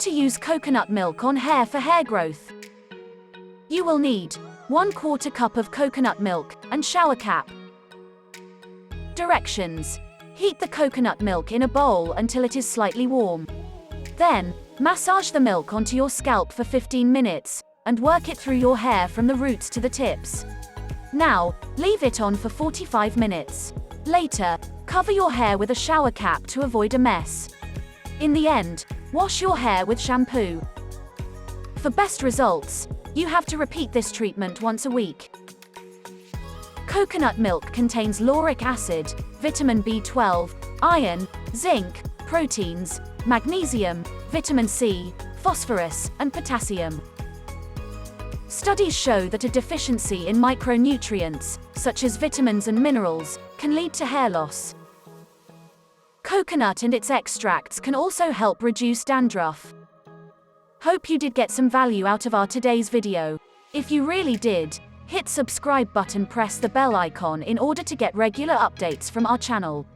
to use coconut milk on hair for hair growth. You will need 1/4 cup of coconut milk and shower cap. Directions. Heat the coconut milk in a bowl until it is slightly warm. Then, massage the milk onto your scalp for 15 minutes, and work it through your hair from the roots to the tips. Now, leave it on for 45 minutes. Later, cover your hair with a shower cap to avoid a mess. In the end, wash your hair with shampoo. For best results, you have to repeat this treatment once a week. Coconut milk contains lauric acid, vitamin B12, iron, zinc, proteins, magnesium, vitamin C, phosphorus, and potassium. Studies show that a deficiency in micronutrients, such as vitamins and minerals, can lead to hair loss. Coconut and its extracts can also help reduce dandruff. Hope you did get some value out of our today's video. If you really did, hit subscribe button, press the bell icon in order to get regular updates from our channel.